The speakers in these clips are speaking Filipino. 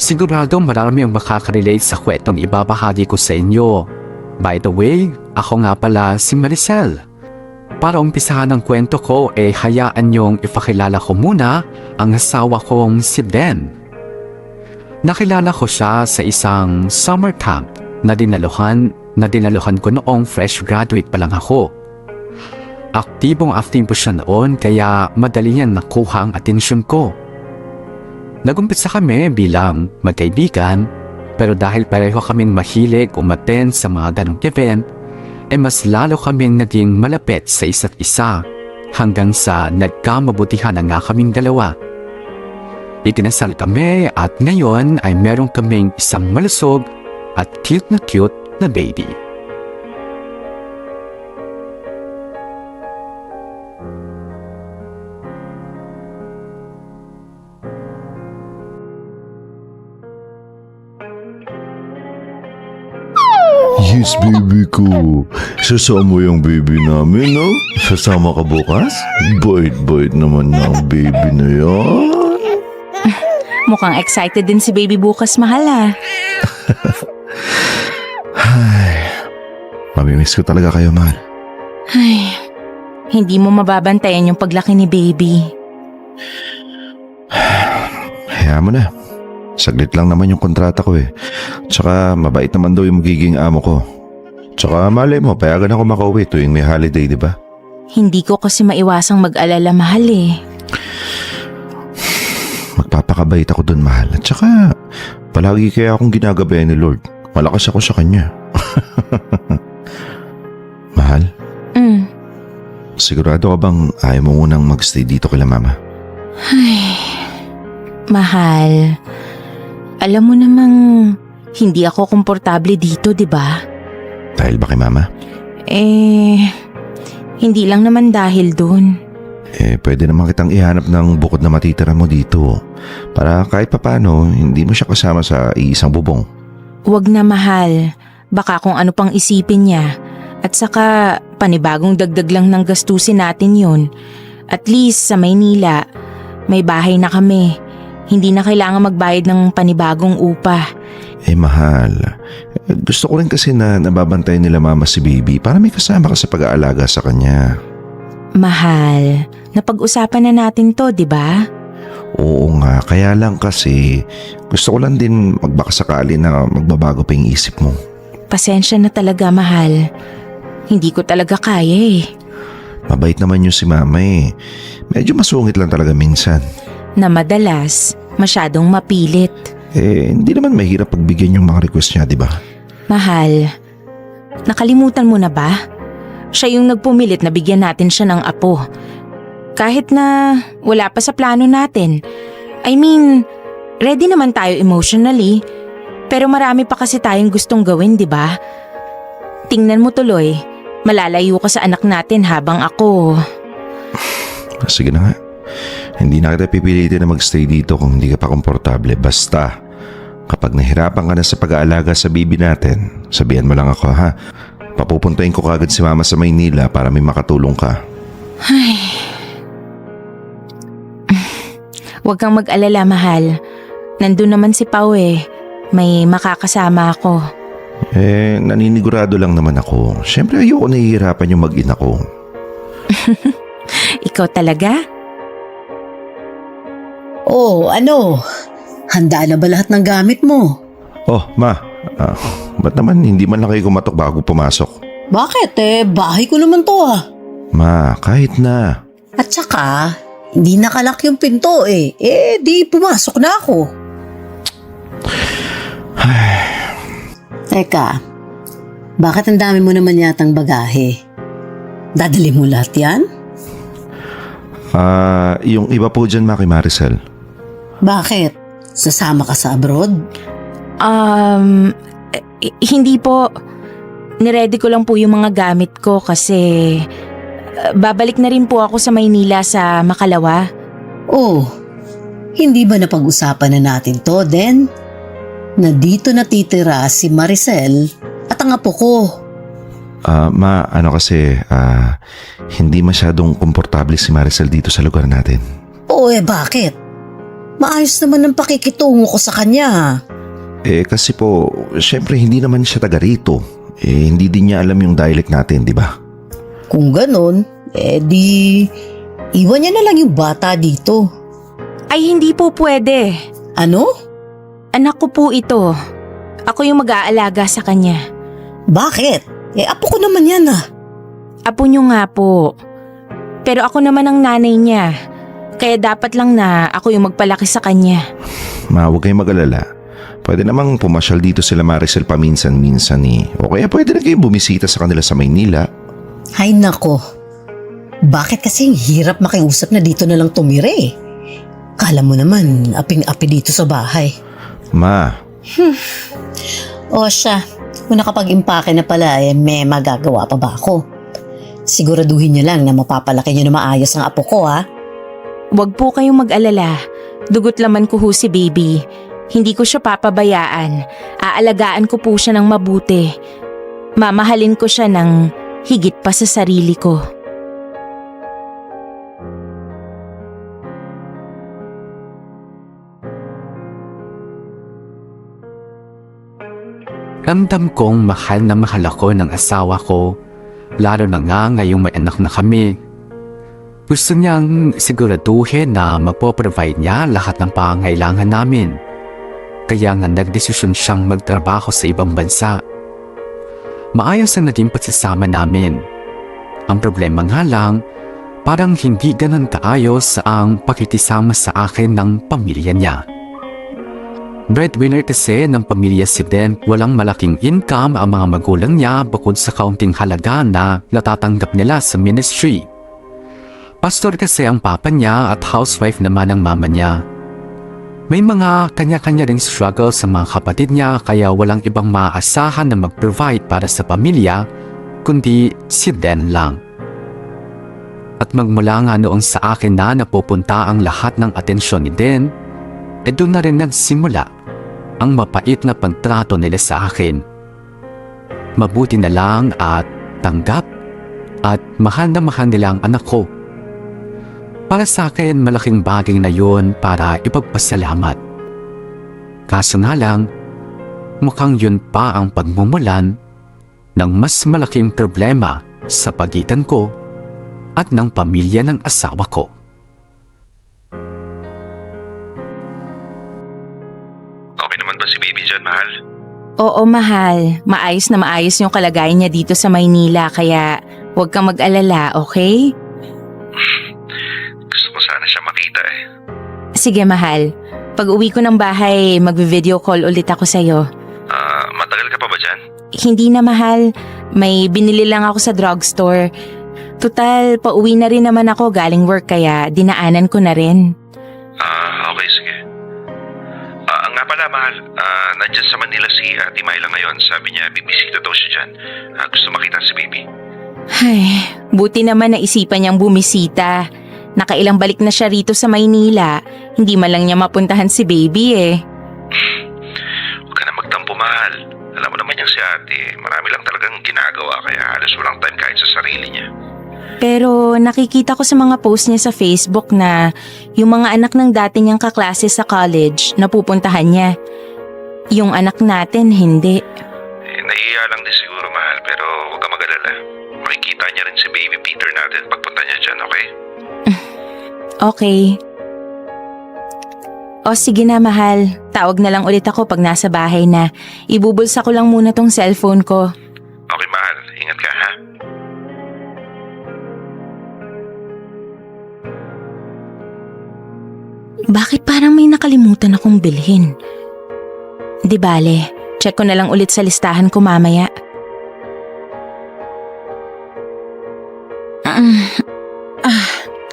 Sigurado marami ang makaka-relate sa kwentong ibabahagi ko sa inyo. By the way, ako nga pala si Maricel. Para umpisahan ang kwento ko hayaan niyong ipakilala ko muna ang asawa kong si Ben. Nakilala ko siya sa isang summer camp na dinaluhan ko noong fresh graduate pa lang ako. Aktibong-aktibo siya noon kaya madali niyang nakuha ang atensyon ko. Nagumpisa kami bilang magkaibigan pero dahil pareho kaming mahilig umattend sa mga ganong event, mas lalo kaming naging malapit sa isa't isa hanggang sa nagkamabutihan na nga kaming dalawa. Ikinasal kami at ngayon ay meron kaming isang malusog at cute na baby. Yes, baby ko. Sasama mo yung baby namin, no? Sasama ka bukas? Bait-bait naman ng baby na yan. Mukhang excited din si baby bukas, mahal ah. Ay, mamimiss ko talaga kayo, mahal. Ay, hindi mo mababantayan yung paglaki ni baby. Hayaan mo na. Saglit lang naman yung kontrata ko eh. Tsaka mabait naman daw yung magiging amo ko. Tsaka malay mo, payagan ako makauwi tuwing may holiday, di ba? Hindi ko kasi maiwasang mag-alala, mahal eh. Magpapakabait ako dun, mahal. At tsaka, palagi kaya akong ginagabayan ni Lord. Malakas ako sa kanya. Mahal, sigurado ka bang ayaw mo munang magstay dito kila mama? Ay, mahal. Alam mo namang hindi ako komportable dito, di ba? Dahil ba kay mama? Hindi lang naman dahil dun. Pwede naman kitang ihanap ng bukod na matitira mo dito. Para kahit papano, hindi mo siya kasama sa iisang bubong. Huwag na, mahal. Baka kung ano pang isipin niya. At saka, panibagong dagdag lang ng gastusin natin yun. At least sa Maynila, may bahay na kami. Hindi na kailangan magbayad ng panibagong upa. Mahal. Gusto ko rin kasi na nababantayan nila mama si baby para may kasama ka sa pag-aalaga sa kanya. Mahal, napag-usapan na natin to, di ba? Oo nga, kaya lang kasi gusto ko lang din magbakasakali na magbabago pa yung isip mo. Pasensya na talaga, mahal. Hindi ko talaga kaya eh. Mabait naman yung si mama eh. Medyo masungit lang talaga minsan. Na madalas, masyadong mapilit. Hindi naman mahirap pagbigyan yung mga request niya, di ba? Mahal, nakalimutan mo na ba? Siya yung nagpumilit na bigyan natin siya ng apo. Kahit na wala pa sa plano natin. I mean, ready naman tayo emotionally. Pero marami pa kasi tayong gustong gawin, di ba? Tingnan mo tuloy, malalayo ka sa anak natin habang ako. Sige na nga. Hindi na kita pipilitin na magstay dito kung hindi ka pa komportable. Basta, kapag nahirapan ka na sa pag-aalaga sa baby natin, sabihan mo lang ako, ha? Papupuntahin ko kagad si mama sa Maynila para may makatulong ka. Ay. Huwag kang mag-alala, mahal. Nandun naman si Pao eh. May makakasama ako. Naninigurado lang naman ako. Siyempre ayoko nahihirapan yung mag-ina ko. Ikaw talaga? Oh, ano? Handa na ba lahat ng gamit mo? Oh, ma. Ba't naman hindi man lang kayo kumatok bago pumasok? Bakit bahay ko naman to ah. Ma, kahit na. At saka, hindi nakalak yung pinto di pumasok na ako. Teka, bakit ang dami mo naman yatang bagahe? Dadali mo lahat yan? Yung iba po dyan, Maki Maricel. Bakit? Sasama ka sa abroad? Hindi po. Niready ko lang po yung mga gamit ko kasi babalik na rin po ako sa Maynila sa Makalawa. Oh, hindi ba napag-usapan na natin to, Den? Na dito natitira si Maricel at ang apo ko. Ma, hindi masyadong komportable si Maricel dito sa lugar natin. Oo bakit? Maayos naman ang pakikitungo ko sa kanya. Kasi po, syempre hindi naman siya taga rito. Hindi din niya alam yung dialect natin, di ba? Kung ganon, di iwan niya na lang yung bata dito. Ay hindi po pwede. Ano? Anak ko po ito. Ako yung mag-aalaga sa kanya. Bakit? Apo ko naman yan ah. Apo niyo nga po. Pero ako naman ang nanay niya. Kaya dapat lang na ako yung magpalaki sa kanya. Ma, huwag kayong mag-alala. Pwede namang pumasyal dito sila Maricel paminsan-minsan O kaya pwede na kayong bumisita sa kanila sa Maynila. Hay nako. Bakit kasi hirap makiusap na dito na lang tumira eh? Kala mo naman, aping-api dito sa bahay. Ma, O siya, kung nakapag-impake na pala, may magagawa pa ba ako? Siguraduhin niyo lang na mapapalaki niyo na maayos ang apo ko ha. Huwag po kayong mag-alala. Dugot laman ko ho si baby. Hindi ko siya papabayaan. Aalagaan ko po siya ng mabuti. Mamahalin ko siya ng higit pa sa sarili ko. Ramdam kong mahal na mahal ako ng asawa ko, lalo na nga ngayong may anak na kami. Gusto niyang siguraduhin na mapoprovide niya lahat ng pangangailangan namin. Kaya nga nagdesisyon siyang magtrabaho sa ibang bansa. Maayos ang naging pagsasama namin. Ang problema nga lang, parang hindi ganun kaayos ang pakikisama sa akin ng pamilya niya. Breadwinner kasi ng pamilya si Den, walang malaking income ang mga magulang niya bukod sa kaunting halaga na natatanggap nila sa ministry. Pastor kasi ang papa niya at housewife naman ang mama niya. May mga kanya-kanya ring struggle sa mga kapatid niya kaya walang ibang maaasahan na mag-provide para sa pamilya kundi si Den lang. At magmula nga noong sa akin na napupunta ang lahat ng atensyon ni Den, doon na rin nagsimula ang mapait na pagtrato nila sa akin. Mabuti na lang at tanggap at mahal na mahal nila ang anak ko. Para sa akin, malaking bagay na yun para ipagpasalamat. Kaso nga lang, mukhang yun pa ang pagmumulan ng mas malaking problema sa pagitan ko at ng pamilya ng asawa ko. Okay naman ba si baby dyan, mahal? Oo, mahal. Maayos na maayos yung kalagayan niya dito sa Maynila kaya huwag kang mag-alala, okay? Gusto ko sana siya makita Sige, mahal. Pag uwi ko ng bahay, magvi-video call ulit ako sa'yo. Matagal ka pa ba dyan? Hindi na, mahal. May binili lang ako sa drugstore. Total, pauwi na rin naman ako galing work kaya dinaanan ko na rin. Okay, sige. Nga pala, mahal. Nandyan sa Manila si Ate Myla ngayon. Sabi niya, bibisita daw siya dyan. Gusto makita si baby. Ay, buti naman naisipan niyang bumisita. Nakailang balik na siya rito sa Maynila. Hindi man lang niya mapuntahan si baby Huwag ka na magtampo, mahal. Alam mo naman yung si ate, marami lang talagang ginagawa kaya halos walang time kahit sa sarili niya. Pero nakikita ko sa mga post niya sa Facebook na yung mga anak ng dati niyang kaklase sa college napupuntahan niya. Yung anak natin, hindi. Naiiya lang din siguro, mahal, pero huwag ka mag-alala. Makikita niya rin si baby Peter natin pagpunta niya dyan, okay? Okay. O sige na, mahal. Tawag na lang ulit ako pag nasa bahay na. Ibubulsa ko lang muna tong cellphone ko. Okay, mahal. Ingat ka, ha? Bakit parang may nakalimutan akong bilhin? Di bale, check ko na lang ulit sa listahan ko mamaya.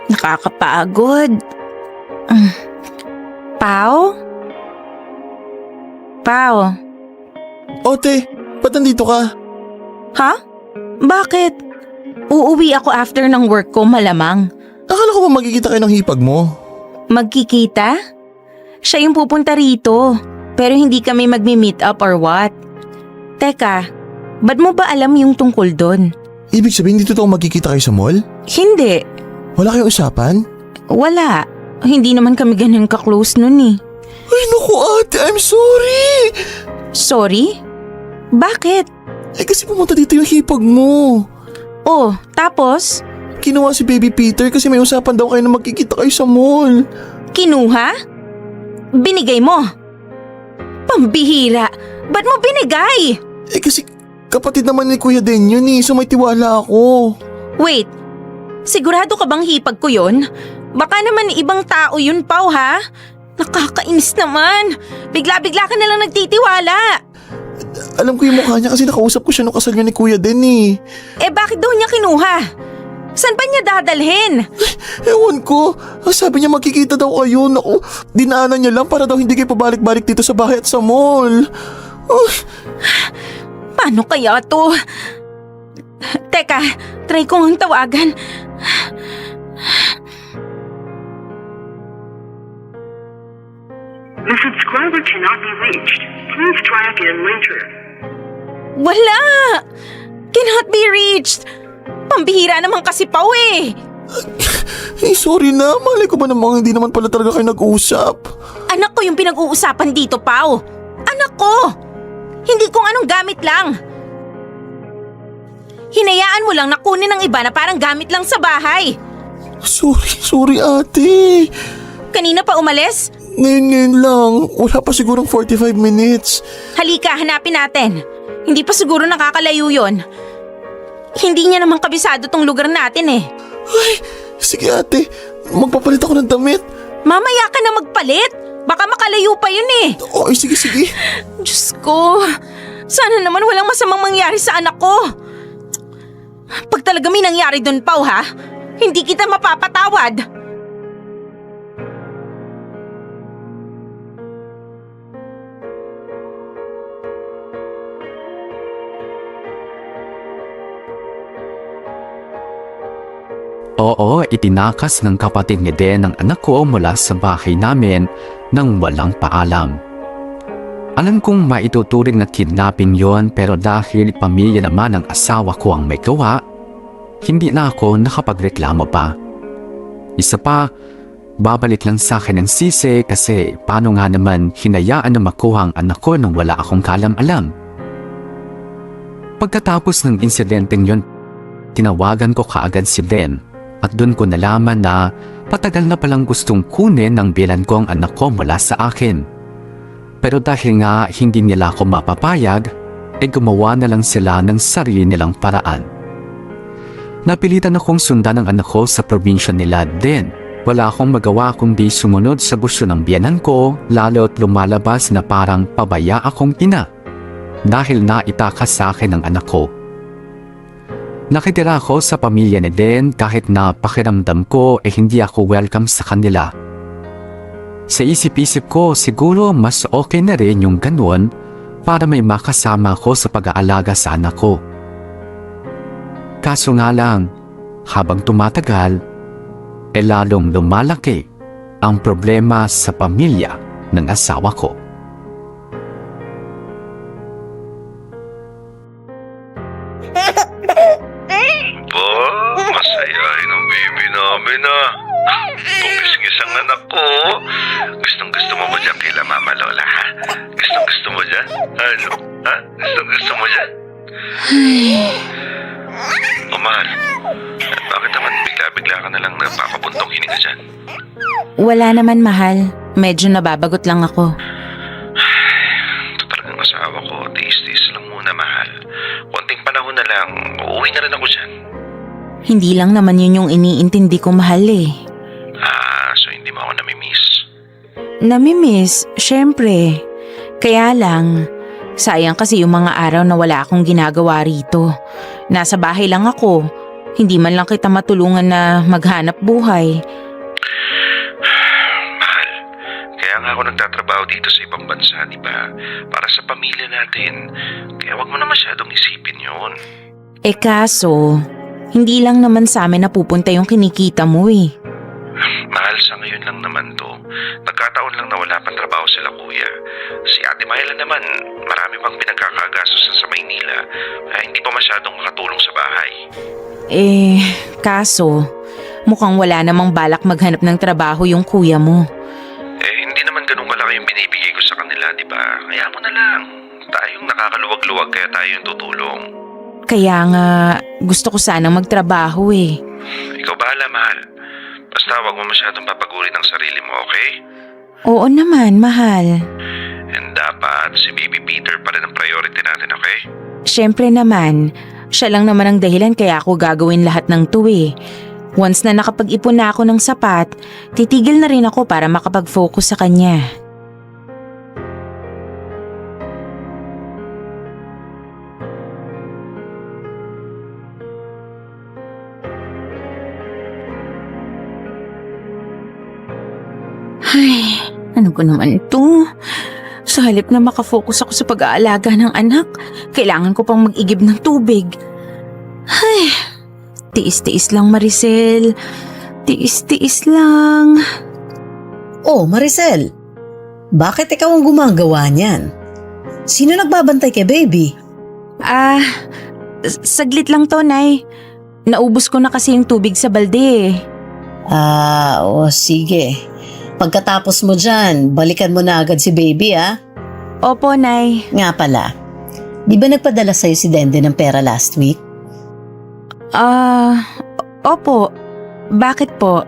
Nakakapagod. Pao? Pao? Ote, ba't nandito ka? Ha? Bakit? Uuwi ako after ng work ko malamang. Akala ko ba magkikita kayo ng hipag mo? Magkikita? Siya yung pupunta rito, pero hindi kami magmi-meet up or what? Teka, ba't mo ba alam yung tungkol doon? Ibig sabihin dito tayo magkikita kayo sa mall? Hindi. Wala kayong usapan? Wala. Hindi naman kami ganun ka-close nun eh. Ay naku ate, I'm sorry! Sorry? Bakit? Eh kasi pumunta dito yung hipag mo. Oh, tapos? Kinuha si Baby Peter kasi may usapan daw kayo na magkikita kayo sa mall. Kinuha? Binigay mo? Pambihira! Ba't mo binigay? Eh kasi kapatid naman ni Kuya Den yun so may tiwala ako. Wait, sigurado ka bang hipag ko yun? Baka naman ibang tao yun, Pao, ha? Nakakainis naman. Bigla-bigla ka nalang nagtitiwala. Alam ko yung mukha niya kasi nakausap ko siya nung kasal niya ni Kuya Den Eh bakit daw niya kinuha? Saan ba niya dadalhin? Ewan ko. Sabi niya magkikita daw kayo. Naku, dinaanan niya lang para daw hindi kayo pabalik-balik dito sa bahay at sa mall. Paano kaya to? Teka, try ko ang tawagan. The subscriber cannot be reached. Please try again later. Wala! Cannot be reached. Pambihira naman kasi, Pao eh. Sorry na. Malay ko ba namang hindi naman pala talaga kayo nag-usap? Anak ko yung pinag-uusapan dito, Pao. Anak ko! Hindi kung anong gamit lang. Hinayaan mo lang na kunin ng iba na parang gamit lang sa bahay. Sorry ate. Kanina pa umalis? Ngayon lang. Wala pa sigurong 45 minutes. Halika, hanapin natin. Hindi pa siguro nakakalayo yon. Hindi niya naman kabisado tong lugar natin eh. Ay, sige ate. Magpapalit ako ng damit. Mamaya ka na magpalit. Baka makalayo pa yun eh. Okay, sige. Diyos ko, sana naman walang masamang mangyari sa anak ko. Pag talaga may nangyari doon, Pao, ha? Hindi kita mapapatawad. Oo, itinakas ng kapatid ni Den ang anak ko mula sa bahay namin nang walang paalam. Alam kong maituturing na kidnapping yon pero dahil pamilya naman ng asawa ko ang may gawa, hindi na ako nakapagreklamo pa. Isa pa, babalik lang sa akin ang sisi kasi paano nga naman hinayaan na makuha ang anak ko nang wala akong kalam-alam. Pagkatapos ng insidenteng yon, tinawagan ko kaagad si Den at doon ko nalaman na patagal na palang gustong kunin ng biyenan ko ang anak ko mula sa akin. Pero dahil nga hindi nila ako mapapayag, gumawa na lang sila ng sarili nilang paraan. Napilitan akong sundan ang anak ko sa probinsya nila din. Wala akong magawa kundi sumunod sa gusto ng biyenan ko, lalo't lumalabas na parang pabaya akong ina dahil naitakas sa akin ang anak ko. Nakitira ako sa pamilya ni Den kahit na pakiramdam ko hindi ako welcome sa kanila. Sa isip-isip ko siguro mas okay na rin yung ganun para may makasama ko sa pag-aalaga sa anak ko. Kaso nga lang, habang tumatagal, lalong lumalaki ang problema sa pamilya ng asawa ko. Masayahin ang baby namin Bungis-ngis ang anak ko. Gustong-gusto mo ba dyan kila Mama Lola, ha? Gustong-gusto mo dyan? Ano? Ha? Gustong-gusto mo dyan? Mahal. Bakit naman bigla-bigla ka na lang napapabuntong hininga dyan? Wala naman, mahal. Medyo nababagot lang ako. Ito talagang asawa ko. Tiis-tiis lang muna, mahal. Konting panahon na lang, uuwi na rin ako dyan. Hindi lang naman yun yung iniintindi ko, mahal eh. So hindi mo ako namimiss? Namimiss, syempre. Kaya lang, sayang kasi yung mga araw na wala akong ginagawa rito. Nasa bahay lang ako. Hindi man lang kita matulungan na maghanap buhay. Mahal, kaya nga ako nagtatrabaho dito sa ibang bansa, di ba? Para sa pamilya natin. Kaya wag mo na masyadong isipin yun. Kaso, hindi lang naman sa amin napupunta yung kinikita mo eh. Mahal, sa ngayon lang naman to. Nagkataon lang na wala pang trabaho sila kuya. Si Ate Myla naman, marami pang pinagkakagastusan sa Maynila. Kaya hindi pa masyadong makatulong sa bahay. Kaso, Mukhang wala namang balak maghanap ng trabaho yung kuya mo. Hindi naman ganun kalaki yung binibigay ko sa kanila, di ba? Kaya mo na lang. Tayong nakakaluwag-luwag kaya tayo yung tutulong. Kaya nga, gusto ko sanang magtrabaho eh. Ikaw bahala, mahal. Basta wag mo masyadong papagurin ang sarili mo, okay? Oo naman, mahal. And dapat si Baby Peter pa rin ang priority natin, okay? Siyempre naman, siya lang naman ang dahilan kaya ako gagawin lahat ng to eh. Once na nakapag-ipon na ako ng sapat, titigil na rin ako para makapag-focus sa kanya. Ay, ano ko naman ito? Sa halip na makafocus ako sa pag-aalaga ng anak, kailangan ko pang mag-igib ng tubig. Ay, tiis-tiis lang Maricel. Tiis-tiis lang. Oh, Maricel. Bakit ikaw ang gumagawa niyan? Sino nagbabantay kay baby? Saglit lang to, Nay. Naubos ko na kasi yung tubig sa balde eh. Sige. Pagkatapos mo dyan, balikan mo na agad si baby, Opo, Nay. Nga pala, di ba nagpadala sa'yo si Dende ng pera last week? Opo. Bakit po?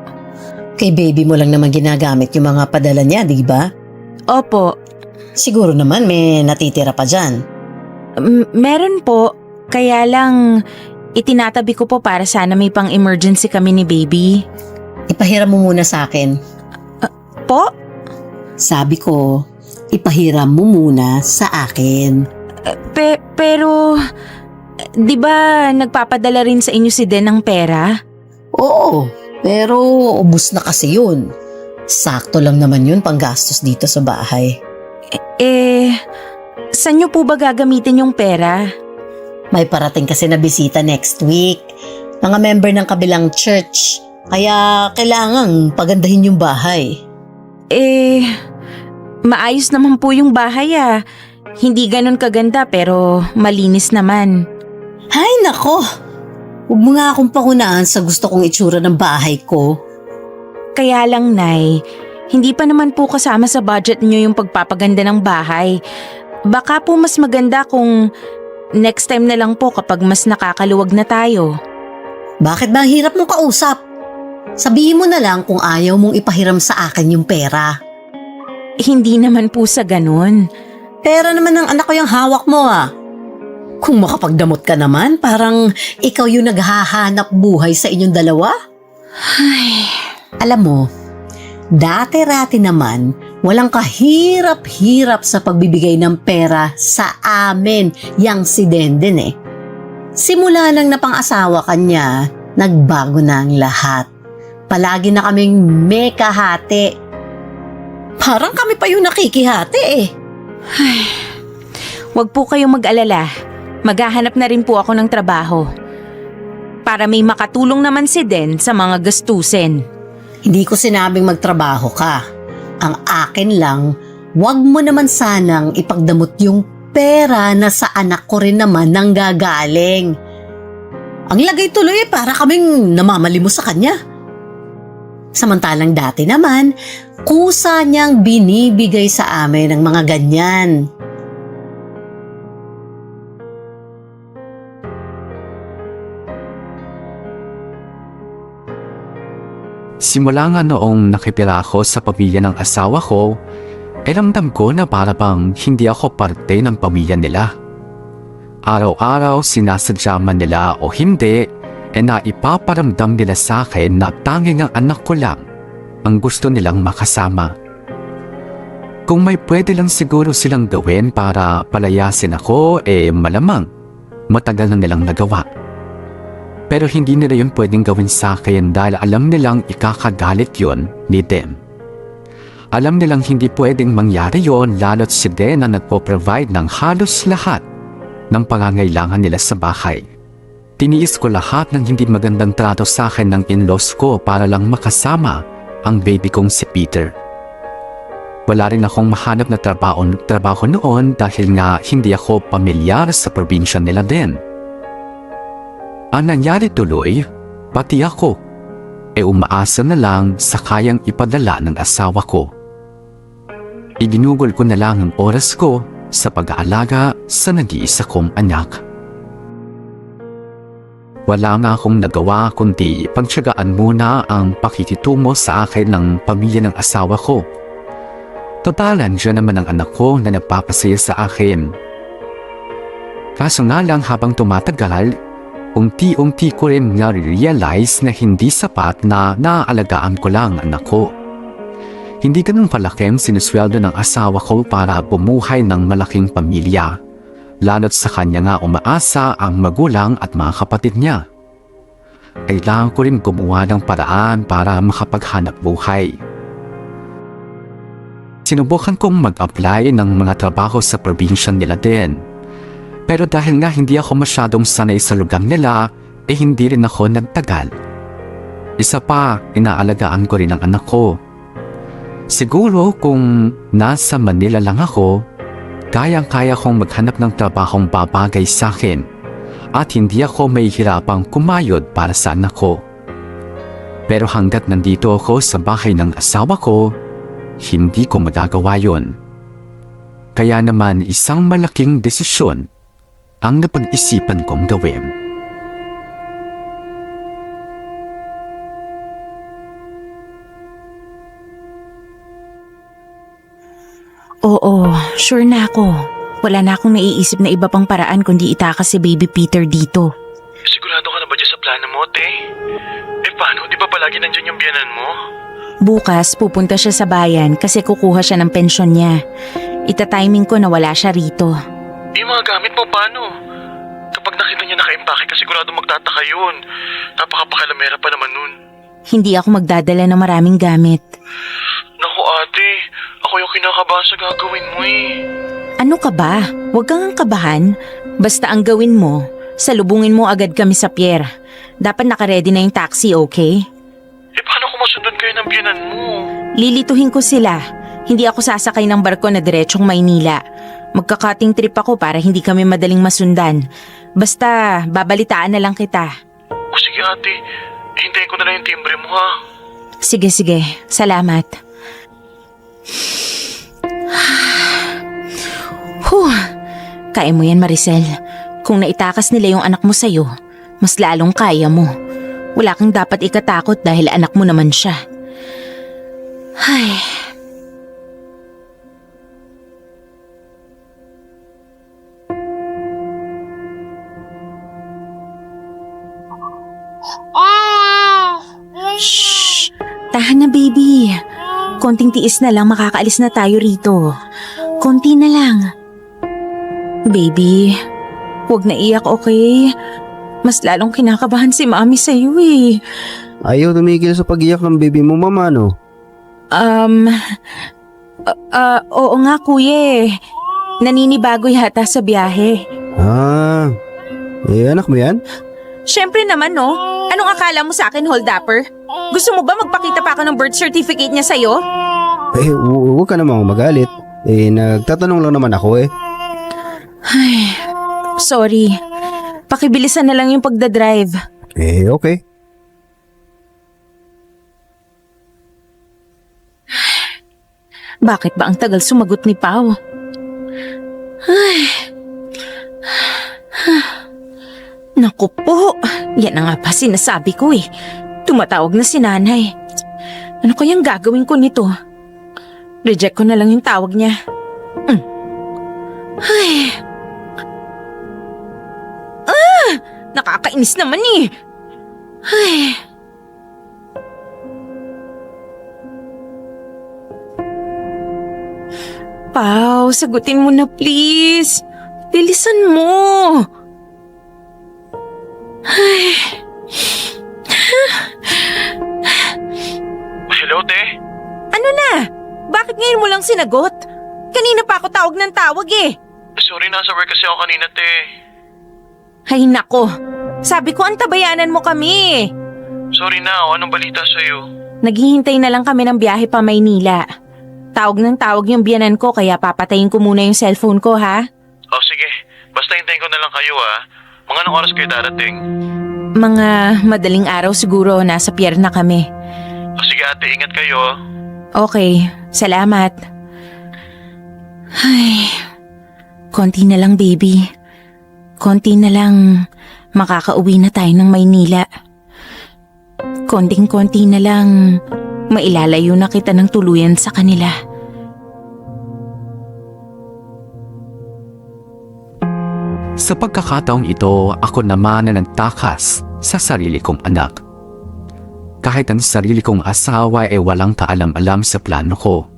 Kay baby mo lang naman ginagamit yung mga padala niya, di ba? Opo. Siguro naman may natitira pa dyan. Meron po. Kaya lang, itinatabi ko po para sana may pang-emergency kami ni baby. Ipahiram mo muna sa akin. Po? Sabi ko, ipahiram mo muna sa akin. Pero, di ba nagpapadala rin sa inyo si Den ng pera? Oo, pero ubus na kasi yun. Sakto lang naman yun panggastos dito sa bahay. Saan nyo po ba gagamitin yung pera? May parating kasi na bisita next week. Mga member ng kabilang church. Kaya kailangang pagandahin yung bahay. Maayos naman po yung bahay ah. Hindi ganun kaganda pero malinis naman. Hay nako! Huwag mo nga akong pangunaan sa gusto kong itsura ng bahay ko. Kaya lang, Nay, hindi pa naman po kasama sa budget niyo yung pagpapaganda ng bahay. Baka po mas maganda kung next time na lang po kapag mas nakakaluwag na tayo. Bakit ba ang hirap mong kausap? Sabihin mo na lang kung ayaw mong ipahiram sa akin yung pera. Hindi naman po sa ganun. Pera naman ng anak ko yung hawak mo Kung makapagdamot ka naman, parang ikaw yung naghahanap buhay sa inyong dalawa. Ay, Alam mo, dati-rati naman, walang kahirap-hirap sa pagbibigay ng pera sa amin, yang si Denden Simula nang napang-asawa kanya, nagbago na ang lahat. Palagi na kaming may kahati. Parang kami pa yung nakikihati wag po kayong mag-alala. Maghahanap na rin po ako ng trabaho. Para may makatulong naman si Den sa mga gastusin. Hindi ko sinabing magtrabaho ka. Ang akin lang, wag mo naman sanang ipagdamot yung pera na sa anak ko rin naman nanggagaling. Ang lagay tuloy para kaming namamali mo sa kanya. Samantalang dati naman, kusa niyang binibigay sa amin ng mga ganyan. Simula nga noong nakitira ako sa pamilya ng asawa ko, ramdam ko na para bang hindi ako parte ng pamilya nila. Araw-araw sinasadya man nila o hindi, naipaparamdam nila sa akin na tanging ang anak ko lang ang gusto nilang makasama. Kung may pwede lang siguro silang gawin para palayasin ako, malamang matagal na nilang nagawa. Pero hindi nila yun pwedeng gawin sa akin dahil alam nilang ikakagalit yun ni Dem. Alam nilang hindi pwedeng mangyari yon lalo't si Den ang nagpo-provide ng halos lahat ng pangangailangan nila sa bahay. Tiniis ko lahat ng hindi magandang trato sa akin ng in-laws ko para lang makasama ang baby kong si Peter. Wala rin akong mahanap na trabaho noon dahil nga hindi ako pamilyar sa probinsya nila din. Ang nangyari tuloy, pati ako, umaasa na lang sa kayang ipadala ng asawa ko. Iginugol ko na lang ang oras ko sa pag-aalaga sa nag-iisa kong anak. Wala nga akong nagawa kundi pagtiyagaan muna ang pakikitungo sa akin ng pamilya ng asawa ko. Totalan siya naman ang anak ko na nagpapasaya sa akin. Kaso nga lang habang tumatagal, unti-unti ko rin na-realize na hindi sapat na naaalagaan ko lang ang anak ko. Hindi ganun kalaki ang sinusweldo ng asawa ko para bumuhay ng malaking pamilya. Lalo't sa kanya nga umaasa ang magulang at mga kapatid niya. Kailangan ko rin gumawa ng paraan para makapaghanap buhay. Sinubukan kong mag-apply ng mga trabaho sa probinsya nila din. Pero dahil nga hindi ako masyadong sanay sa lugar nila, hindi rin ako nagtagal. Isa pa, inaalagaan ko rin ang anak ko. Siguro kung nasa Manila lang ako, kayang-kaya kong maghanap ng trabahong babagay sa akin at hindi ako mahihirapang kumayod para sa anak ko. Pero hanggat nandito ako sa bahay ng asawa ko, hindi ko magagawa yon. Kaya naman isang malaking desisyon ang napag-isipan kong gawin. Oo, sure na ako. Wala na akong naiisip na iba pang paraan kundi itakas si Baby Peter dito. Sigurado ka na ba dyan sa plano mo, te? Paano? Di ba palagi nandyan yung biyanan mo? Bukas, pupunta siya sa bayan kasi kukuha siya ng pensyon niya. Ita-timing ko na wala siya rito. Yung mga gamit mo, paano? Kapag nakita niya nakaimpake ka, sigurado magtataka yun. Napakapakalamera pa naman nun. Hindi ako magdadala ng maraming gamit. Naku ate, ako yung kinakabahan sa gagawin mo eh. Ano ka ba? Huwag kang kabahan. Basta ang gawin mo, salubungin mo agad kami sa pier. Dapat nakaredy na yung taxi, okay? Paano kung masundan kayo ng biyanan mo? Lilituhin ko sila. Hindi ako sasakay ng barko na diretsong Maynila. Magkakating trip ako para hindi kami madaling masundan. Basta, babalitaan na lang kita. O sige ate, hintayin ko na lang yung timbre mo ha. Sige, salamat. Kaya mo yan, Maricel. Kung naitakas nila yung anak mo sa'yo, mas lalong kaya mo. Wala kang dapat ikatakot dahil anak mo naman siya. Ay. Shh! Tahan na, baby. Konting tiis na lang, makakaalis na tayo rito. Konti na lang. Baby, huwag na iyak, okay? Mas lalong kinakabahan si Mami sa'yo eh. Ayaw tumigil sa pag-iyak ng baby mo, mama, no? Oo nga, kuya eh. Naninibago yata sa biyahe. Anak mo yan? Siyempre naman, no? Anong akala mo sa akin, hold-upper? Gusto mo ba magpakita pa ako ng birth certificate niya sa'yo? Huwag ka namang magalit. Nagtatanong lang naman ako eh. Ay, sorry. Pakibilisan na lang yung pagdadrive. Okay. Bakit ba ang tagal sumagot ni Pao? Ay. Naku po, yan na nga pa sinasabi ko eh. Tumatawag na si nanay. Ano kayang gagawin ko nito? Reject ko na lang yung tawag niya. Ay. Nakakainis naman eh. Ay. Pao, sagutin mo na please. Bilisan mo. Ay. Hello, te? Ano na? Bakit ngayon mo lang sinagot? Kanina pa ako tawag ng tawag eh. Sorry, nasa work kasi ako kanina, te. Ay nako, sabi ko antabayanan mo kami. Sorry na, anong balita sa'yo? Naghihintay na lang kami ng biyahe pa Maynila. Tawag ng tawag yung biyanan ko kaya papatayin ko muna yung cellphone ko ha. Sige, basta hintayin ko na lang kayo ha. Mga anong oras kayo darating? Mga madaling araw siguro nasa pier na kami. O sige ate, ingat kayo. Okay, salamat. Ay, konti na lang baby. Konti na lang makakauwi na tayo ng Maynila. Konting-konti na lang mailalayo na kita ng tuluyan sa kanila. Sa pagkakataong ito, ako naman na nagtakas sa sarili kong anak. Kahit ang sarili kong asawa ay walang kaalam-alam sa plano ko.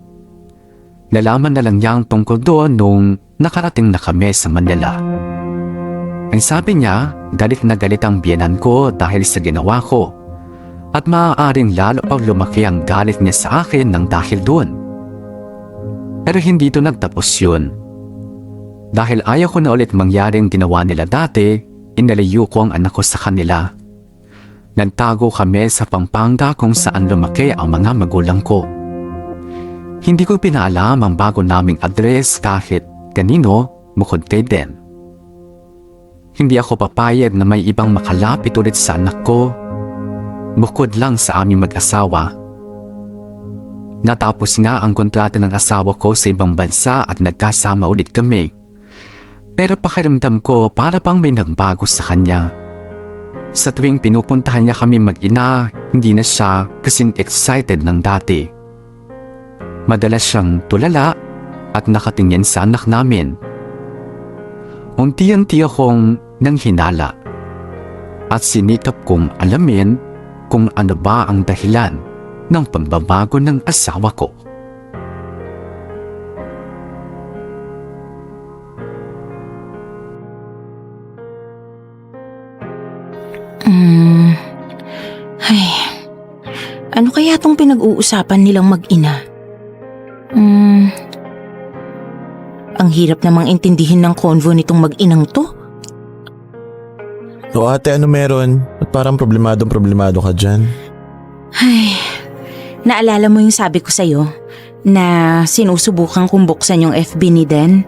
Nalaman na lang niyang tungkol doon nung nakarating na kami sa Manila. Ang sabi niya, galit na galit ang biyenan ko dahil sa ginawa ko. At maaaring lalo pa lumaki ang galit niya sa akin nang dahil doon. Pero hindi ito nagtapos yun. Dahil ayaw ko na ulit mangyaring ginawa nila dati, inalayo ko ang anak ko sa kanila. Nagtago kami sa Pampanga kung saan lumaki ang mga magulang ko. Hindi ko pinaalam ang bago naming address kahit kanino bukod kay Den. Hindi ako papayag na may ibang makalapit ulit sa anak ko, bukod lang sa aming mag-asawa. Natapos nga ang kontrata ng asawa ko sa ibang bansa at nagkasama ulit kami. Pero pakiramdam ko para bang may nagbago sa kanya. Sa tuwing pinupuntahan niya kami mag-ina, hindi na siya kasing excited ng dati. Madalas siyang tulala at nakatingin sa anak namin. Unti-unti akong nanghinala at sinikap kong alamin kung ano ba ang dahilan ng pagbabago ng asawa ko. Ay, ano kaya tong pinag-uusapan nilang mag-ina? Ang hirap namang intindihin ng convo nitong mag-inang to. O ate, ano meron? At parang problemado ka dyan. Ay, naalala mo yung sabi ko sa'yo na sinusubukan kong buksan yung FB ni Den?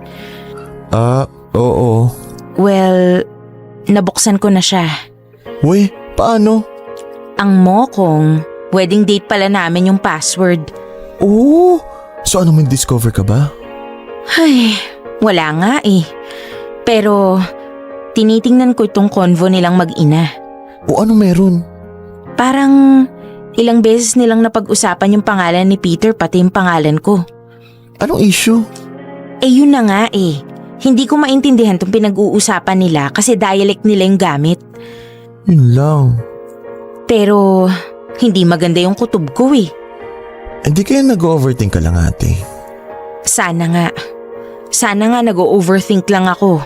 Oo. Well, nabuksan ko na siya. Uy, paano? Ang mokong, wedding date pala namin yung password. Oo. So ano, may discover ka ba? Ay, wala nga eh. Pero, tinitingnan ko itong convo nilang mag-ina. O ano meron? Parang ilang beses nilang napag-usapan yung pangalan ni Peter pati yung pangalan ko. Anong issue? Eh yun na nga eh. Hindi ko maintindihan itong pinag-uusapan nila kasi dialect nila yung gamit. Yun lang. Pero, hindi maganda yung kutob ko eh. Hindi kaya nag-overthink ka lang ate. Sana nga. Sana nga nag-overthink lang ako.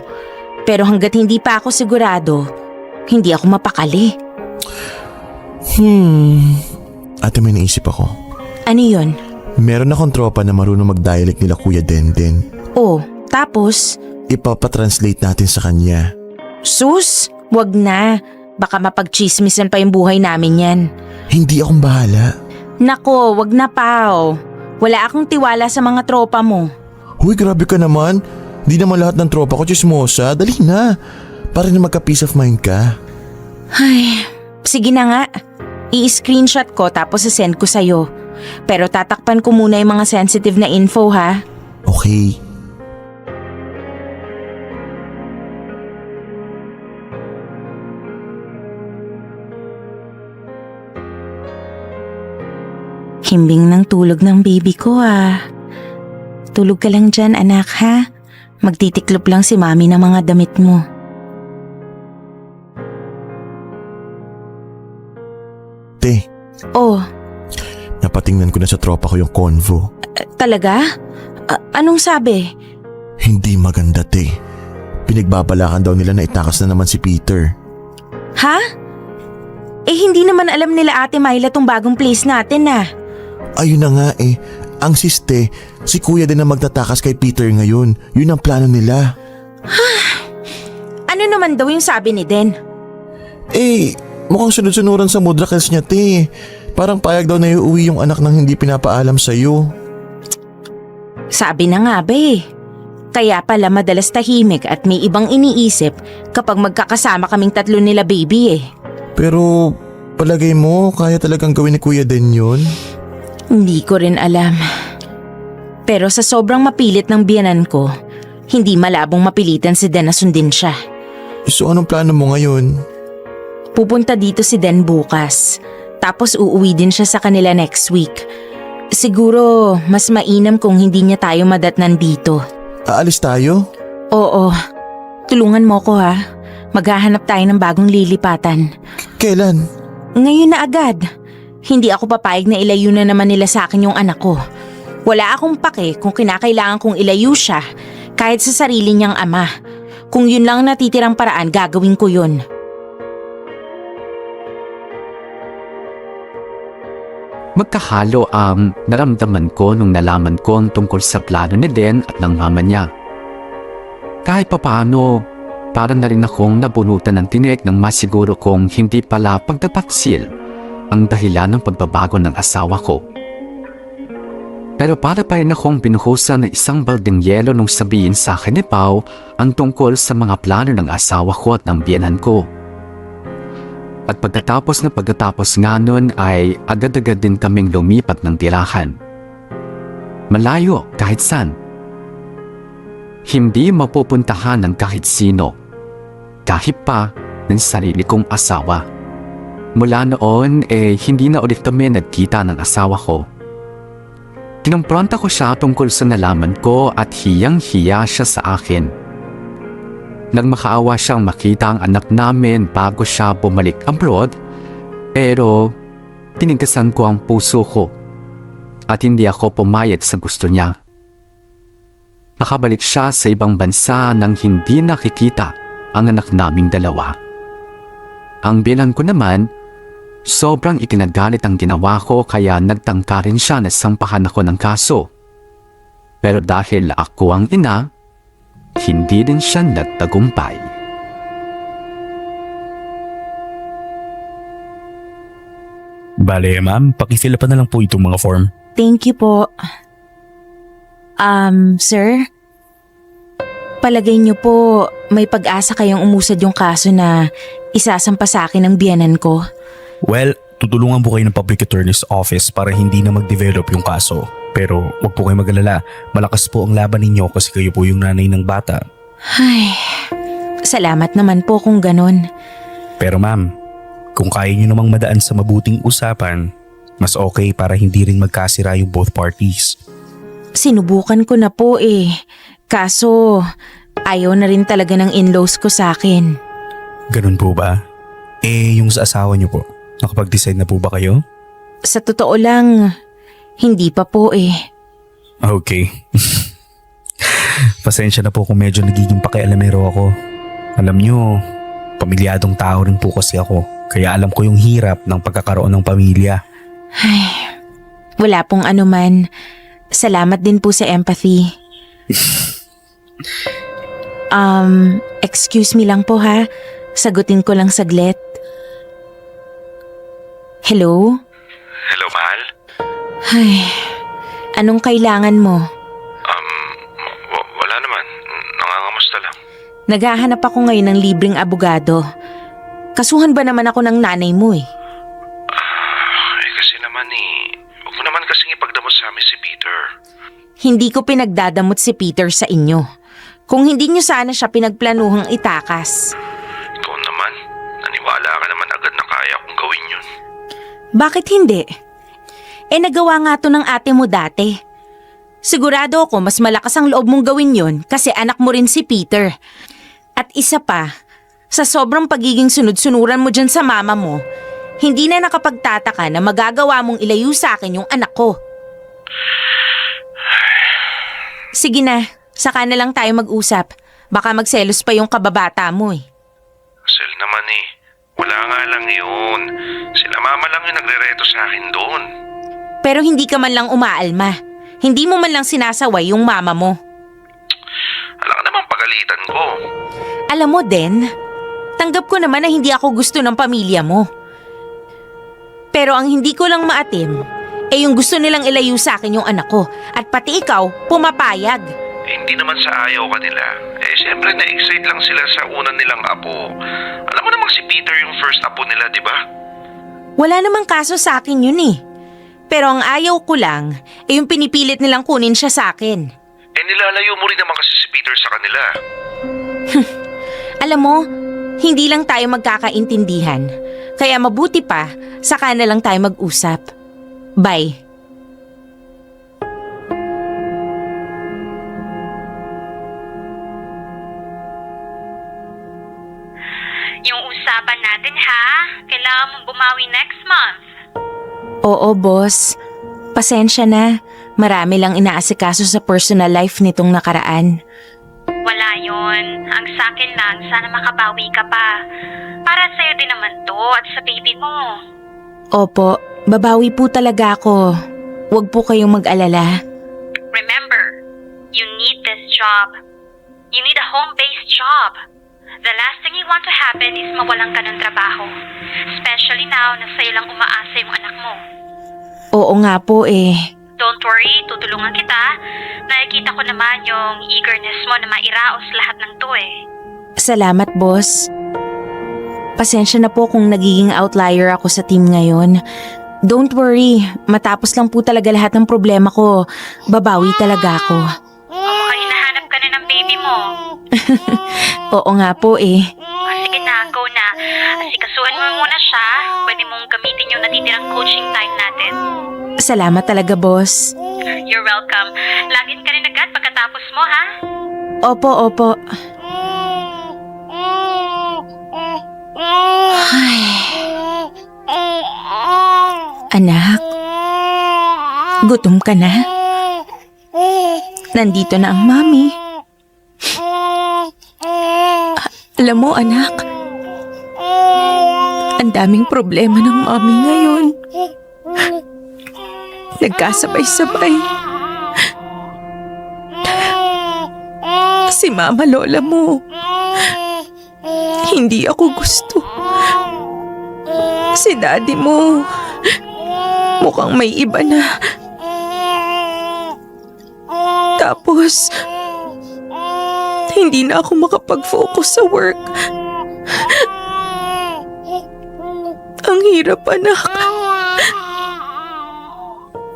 Pero hanggat hindi pa ako sigurado, hindi ako mapakali. Ate, may naisip ako. Ano yun? Meron akong tropa na marunong mag-dialect nila Kuya Denden. Oh, tapos? Ipapatranslate natin sa kanya. Sus, wag na. Baka mapagchismisan pa yung buhay namin yan. Hindi akong bahala. Nako, wag na pao. Wala akong tiwala sa mga tropa mo. Huy, grabe ka naman. Di naman lahat ng tropa ko chismosa. Dali na. Para na magka-peace of mind ka. Ay, sige na nga. I-screenshot ko tapos send ko sa'yo. Pero tatakpan ko muna yung mga sensitive na info ha. Okay. Himbing ng tulog ng baby ko ah. Tulog ka lang dyan anak ha. Magtitiklop lang si mami ng mga damit mo. Te, Oh, napatingnan ko na sa tropa ko yung convo. talaga? Anong sabi? Hindi maganda, te. Pinagbabalakan daw nila na itakas na naman si Peter. Ha? Eh hindi naman alam nila Ate Myla tong bagong place natin ah. Ayun na nga eh. Ang siste, si kuya din na magtatakas kay Peter ngayon. Yun ang plano nila. Ano naman daw yung sabi ni Den? Eh, mukhang sunod-sunuran sa mudrakels niya, te. Parang payag daw na iuwi yung anak nang hindi pinapaalam sa'yo. Sabi na nga ba eh. Kaya pala madalas tahimik at may ibang iniisip kapag magkakasama kaming tatlo nila baby eh. Pero palagay mo, kaya talagang gawin ni Kuya Den yun? Hindi ko rin alam. Pero sa sobrang mapilit ng biyanan ko, hindi malabong mapilitan si Den na sundin siya. So anong plano mo ngayon? Pupunta dito si Den bukas. Tapos uuwi din siya sa kanila next week. Siguro mas mainam kung hindi niya tayo madatnan dito. Aalis tayo? Oo. Tulungan mo ko ha. Maghahanap tayo ng bagong lilipatan. Kailan? Ngayon na agad. Hindi ako papayag na ilayo na naman nila sa akin yung anak ko. Wala akong pake kung kinakailangan kong ilayo siya kahit sa sarili niyang ama. Kung yun lang natitirang paraan, gagawin ko yun. Magkahalo ang naramdaman ko nung nalaman ko ang tungkol sa plano ni Den at ng mama niya. Kahit papaano, parang na rin akong nabunutan ng tinik nang masiguro kong hindi pala pagtapaksil ang dahilan ng pagbabago ng asawa ko. Pero para pa rin akong binuhusan ng isang balding yelo nung sabihin sa akin ni Pao ang tungkol sa mga plano ng asawa ko at ng biyenan ko. At pagkatapos nga nun ay agad-agad din kaming lumipat ng tirahan. Malayo kahit saan. Hindi mapupuntahan ng kahit sino. Kahit pa ng sarili kong asawa. Mula noon hindi na ulit kami nagkita ng asawa ko. Kinumpronta ko siya tungkol sa nalaman ko at hiyang-hiya siya sa akin. Nang makaawa siyang makita ang anak namin bago siya bumalik abroad, pero tinigasan ko ang puso ko at hindi ako pumayag sa gusto niya. Nakabalik siya sa ibang bansa nang hindi nakikita ang anak naming dalawa. Ang bilang ko naman, sobrang ikinagalit ang ginawa ko kaya nagtangka rin siya na sampahan ako ng kaso. Pero dahil ako ang ina, hindi din siya nagtagumpay. Bale, ma'am, pakifill pa na lang po itong mga form. Thank you po. Sir? Palagay niyo po may pag-asa kayong umusad yung kaso na isasampa sa akin ng biyenan ko? Well, tutulungan po kayo ng Public Attorney's Office para hindi na mag-develop yung kaso. Pero wag po kayo mag-alala, malakas po ang laban ninyo kasi kayo po yung nanay ng bata. Ay, salamat naman po kung ganun. Pero ma'am, kung kaya nyo namang madaan sa mabuting usapan, mas okay para hindi rin magkasira yung both parties. Sinubukan ko na po kaso ayaw na rin talaga ng in-laws ko sa akin. Ganun po ba? Yung sa asawa nyo po, nakapag-decide na po ba kayo? Sa totoo lang, hindi pa po Okay. Pasensya na po kung medyo nagiging pakialamero ako. Alam nyo, pamilyadong tao rin po kasi ako. Kaya alam ko yung hirap ng pagkakaroon ng pamilya. Ay, wala pong anuman. Salamat din po sa empathy. Excuse me lang po ha. Sagutin ko lang saglit. Hello? Hello, mahal? Ay, anong kailangan mo? Wala naman. Nangangamusta lang. Naghahanap ako ngayon ng libreng abogado. Kasuhan ba naman ako ng nanay mo Kasi naman huwag mo naman kasing ipagdamot sa amin si Peter. Hindi ko pinagdadamot si Peter sa inyo. Kung hindi nyo sana siya pinagplanuhang itakas. Ikaw naman, naniwala ka naman agad na kaya kong gawin yun. Bakit hindi? Nagawa nga to ng ate mo dati. Sigurado ako mas malakas ang loob mong gawin yun kasi anak mo rin si Peter. At isa pa, sa sobrang pagiging sunod-sunuran mo dyan sa mama mo, hindi na nakapagtataka na magagawa mong ilayo sa akin yung anak ko. Sige na, saka na lang tayo mag-usap. Baka magselos pa yung kababata mo Sel naman wala nga lang yun. Sila mama lang yung nagre-reto sa akin doon. Pero hindi ka man lang umaalma. Hindi mo man lang sinasaway yung mama mo. Alam ka naman pagalitan ko. Alam mo din, tanggap ko naman na hindi ako gusto ng pamilya mo. Pero ang hindi ko lang maatim, yung gusto nilang ilayo sa akin yung anak ko. At pati ikaw, pumapayag. Hindi naman sa ayaw ka nila. Siyempre na-excite lang sila sa una nilang apo. Alam mo namang si Peter yung first apo nila, di ba? Wala namang kaso sa akin yun eh. Pero ang ayaw ko lang, yung pinipilit nilang kunin siya sa akin. Nilalayo mo rin naman kasi si Peter sa kanila. Alam mo, hindi lang tayo magkakaintindihan. Kaya mabuti pa, saka na lang tayo mag-usap. Bye. Yung usapan natin ha, kailangan mong bumawi next month. Oo, boss. Pasensya na. Marami lang inaasikaso sa personal life nitong nakaraan. Wala yun. Ang sakin lang, sana makabawi ka pa. Para sa'yo din naman to at sa baby mo. Opo, babawi po talaga ako. Huwag po kayong mag-alala. Remember, you need this job. You need a home-based job. The last thing you want to happen is mawalan ka ng trabaho. Especially now na sa'yo lang umaasa yung anak mo. Oo nga po eh. Don't worry, tutulungan kita. Nakikita ko naman yung eagerness mo na mairaos lahat ng to eh. Salamat, boss. Pasensya na po kung nagiging outlier ako sa team ngayon. Don't worry, matapos lang po talaga lahat ng problema ko. Babawi talaga ako. O mukhang hinahanap ka na ng baby mo. Oo nga po eh. Sige na, go na. Asikasuhan mo muna siya. Pwede mong gamitin yung natitirang coaching time natin. Salamat talaga, boss. You're welcome. Login ka rin agad pagkatapos mo, ha? Opo, opo. Ay. Anak, gutom ka na? Nandito na ang mami. Alam mo, anak, ang daming problema ng mami ngayon. Nagkasabay-sabay. Si mama lola mo. Hindi ako gusto. Si daddy mo. Mukhang may iba na. Tapos, hindi na ako makapag-focus sa work. Ang hirap, anak.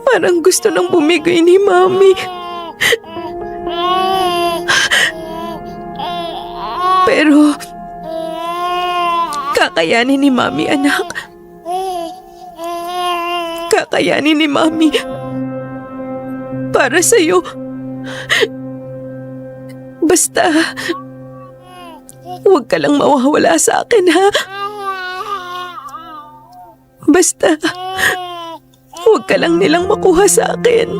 Parang gusto nang bumigay ni Mami. Pero, kakayanin ni Mami, anak. Kakayanin ni Mami. Para sa'yo. Basta, huwag ka lang mawawala sa akin, ha? Basta, huwag ka lang nilang makuha sa akin.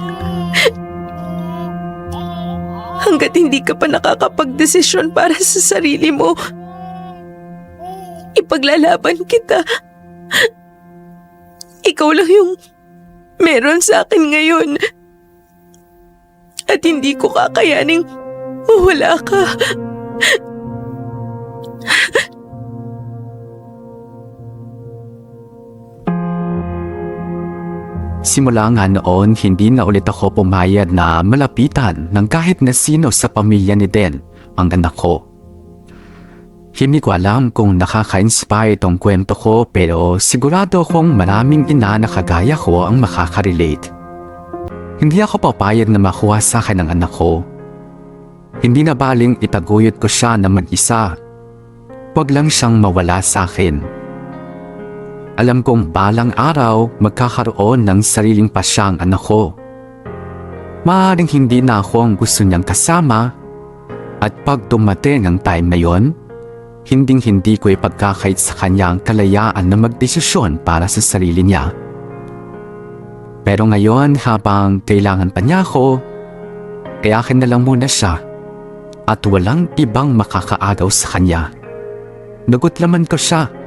Hanggat hindi ka pa nakakapagdesisyon para sa sarili mo, ipaglalaban kita. Ikaw lang yung meron sa akin ngayon. At hindi ko kakayaning mawala ka. Simula nga noon, hindi na ulit ako pumayag na malapitan ng kahit na sino sa pamilya ni Den, ang anak ko. Hindi ko alam kung nakaka-inspire itong kwento ko pero sigurado akong maraming ina na kagaya ko ang makaka-relate. Hindi ako papayag na makuha sa akin ang anak ko. Hindi na baling itaguyod ko siya na mag-isa. Huwag lang siyang mawala sa akin. Alam kong balang araw magkakaroon ng sariling pasya ang anak ko. Maaaring hindi na ako ang gusto niyang kasama at pag dumating ang time na yon, hinding-hindi ko ipagkakait sa kanya ang kalayaan na magdesisyon para sa sarili niya. Pero ngayon habang kailangan pa niya ako, kaya akin na lang muna siya at walang ibang makakaagaw sa kanya. Nagutlaman ko siya.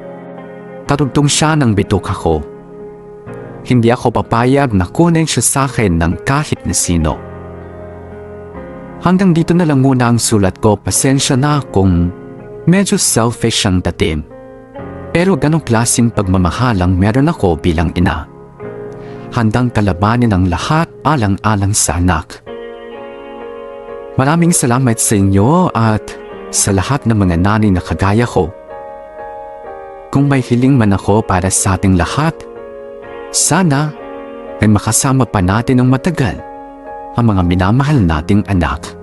Tarugtong siya ng bituka ko. Hindi ako papayag na kunin siya sa akin ng kahit na sino. Hanggang dito na lang muna ang sulat ko. Pasensya na kung medyo selfish ang dating. Pero ganong klaseng pagmamahal ang meron ako bilang ina. Handang kalabanin ang lahat alang-alang sa anak. Maraming salamat sa inyo at sa lahat ng mga nanay na kagaya ko. Kung may hiling man ako para sa ating lahat, sana ay makasama pa natin ng matagal ang mga minamahal nating anak.